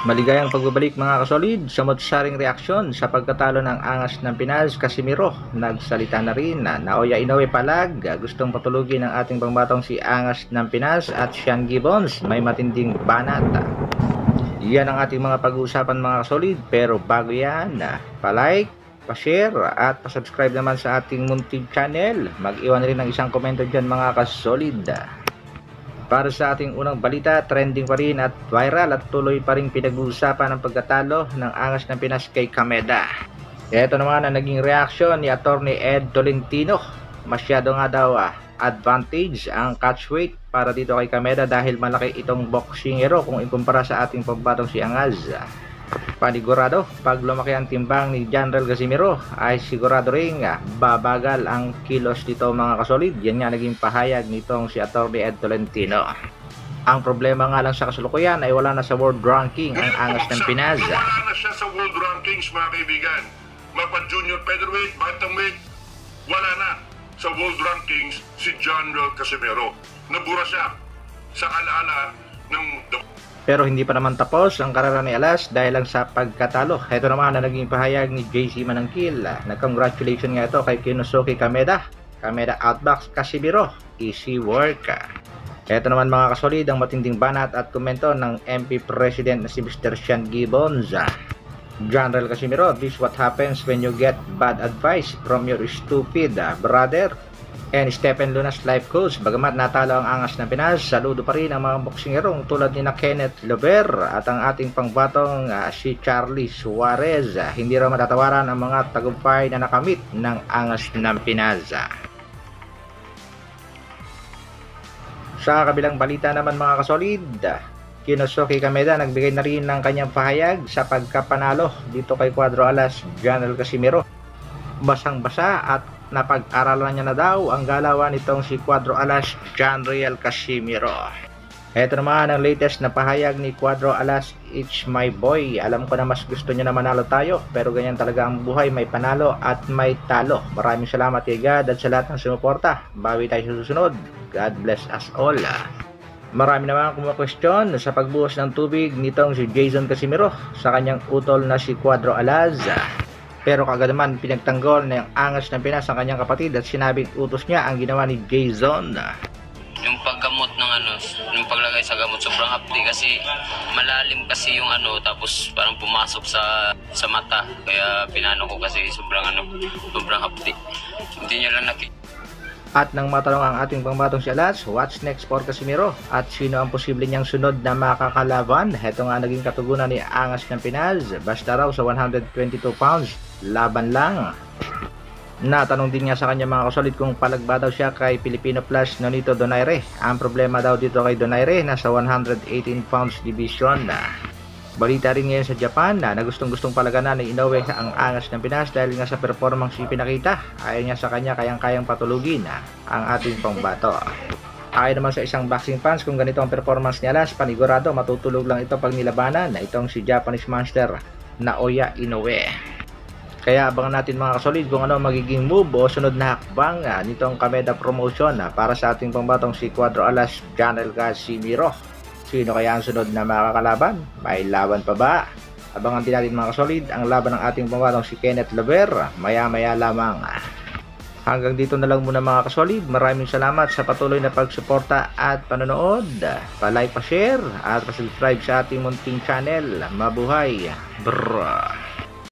Maligayang pagbabalik mga kasolid sa motsaring reaksyon sa pagkatalo ng Angas ng Pinas. Casimiro nagsalita na rin na Naoya Inoue palag gustong patulugin ng ating pangbatong si Angas ng Pinas at Sean Gibbons may matinding banat. Yan ang ating mga pag-uusapan mga kasolid, pero bago yan, palike, pa-share at pa-subscribe naman sa ating munting channel. Mag-iwan rin ng isang komento dyan mga kasolid. Para sa ating unang balita, trending pa rin at viral at tuloy pa rin pinag-uusapan ang pagkatalo ng Angas ng Pinas kay Kameda. Ito naman ang naging reaksyon ni Attorney Ed Tolentino. Masyado nga daw advantage ang catch weight para dito kay Kameda dahil malaki itong boxingero kung ikumpara sa ating pagbatong si Angas. Panigurado, pag lumaki ang timbang ni General Casimiro ay sigurado rin babagal ang kilos nito mga kasolid. Yan nga naging pahayag nitong si Atty. Ed Tolentino. Ang problema nga lang sa kasalukuyan ay wala na sa world ranking ang Angas ng Pinas. Wala na siya sa world rankings mga kaibigan. Mapa junior featherweight, bantamweight, wala na sa world rankings si General Casimiro. Nabura siya sa alaala ng Pero hindi pa naman tapos ang karera ni Alas dahil lang sa pagkatalo. Ito naman na naging pahayag ni JC Manangkil. Nag-congratulation nga ito kay Kinosuke Kameda. Kameda outbox Casimiro. Easy work. Ito naman mga kasolid ang matinding banat at komento ng MP President na si Mr. Sean Gibbons. General Casimiro, this what happens when you get bad advice from your stupid brother and Stephen Lunas life coach. Bagamat natalo ang Angas ng Pinas, saludo pa rin ang mga boksingerong tulad ni na Kenneth Lover at ang ating pangbatong si Charlie Suarez. Hindi raw matatawaran ang mga tagumpay na nakamit ng Angas ng Pinas. Sa kabilang balita naman mga kasolid, Kinosuke Kameda nagbigay na rin ng kanyang pahayag sa pagkapanalo dito kay Cuadro Alas General Casimiro. Basang-basa at napag-aralan niya na daw ang galawan nitong si Cuadro Alas General Casimiro. Ito naman ang latest na pahayag ni Cuadro Alas. It's my boy. Alam ko na mas gusto niya na manalo tayo, pero ganyan talaga ang buhay, may panalo at may talo. Maraming salamat kay God at sa lahat ng sumuporta. Bawi tayo sa susunod. God bless us all. Marami naman kumakwestiyon sa pagbuhos ng tubig nitong si Jason Casimiro sa kanyang utol na si Cuadro Alas. Pero kagad naman pinagtanggol na yung Angas ng Pinas ang kanyang kapatid at sinabing utos niya ang ginawa ni Jason. Yung paggamot ng yung paglagay sa gamot sobrang hapdi kasi malalim kasi yung tapos parang pumasok sa mata kaya pinano ko kasi sobrang hapdi. Hindi niya lang nakita. At nang matanong ang ating pangbatong si Alas, what's next for Casimiro? At sino ang posible niyang sunod na makakalaban? Heto nga naging katugunan ni Angas ng Pinas. Basta raw sa 122 pounds, laban lang. Natanong din niya sa kanya mga kasolid kung palagba daw siya kay Filipino Plus Nonito Donaire. Ang problema daw dito kay Donaire nasa 118 pounds division na. Balita rin ngayon sa Japan na gustong-gustong palaganan ni Inoue ang Angas ng Pinas dahil nga sa performance niya pinakita. Ayaw niya sa kanya kayang-kayang patulugin ang ating pangbato. Ayon naman sa isang boxing fans, kung ganito ang performance ni Alas, panigurado matutulog lang ito pag nilabanan na itong si Japanese Monster Naoya Inoue. Kaya abangan natin mga kasolid kung ano magiging move o sunod na hakbang nitong Kameda promotion para sa ating pangbatong si Cuadro Alas General Casimiro. Sino kaya ang sunod na makakalaban? May laban pa ba? Abangan din natin mga kasolid ang laban ng ating pangbatong si Kenneth Lover maya-maya lamang. Hanggang dito na lang muna mga kasolid. Maraming salamat sa patuloy na pagsuporta at panonood. Pa-like, pa-share at pa-subscribe sa ating munting channel. Mabuhay, bro!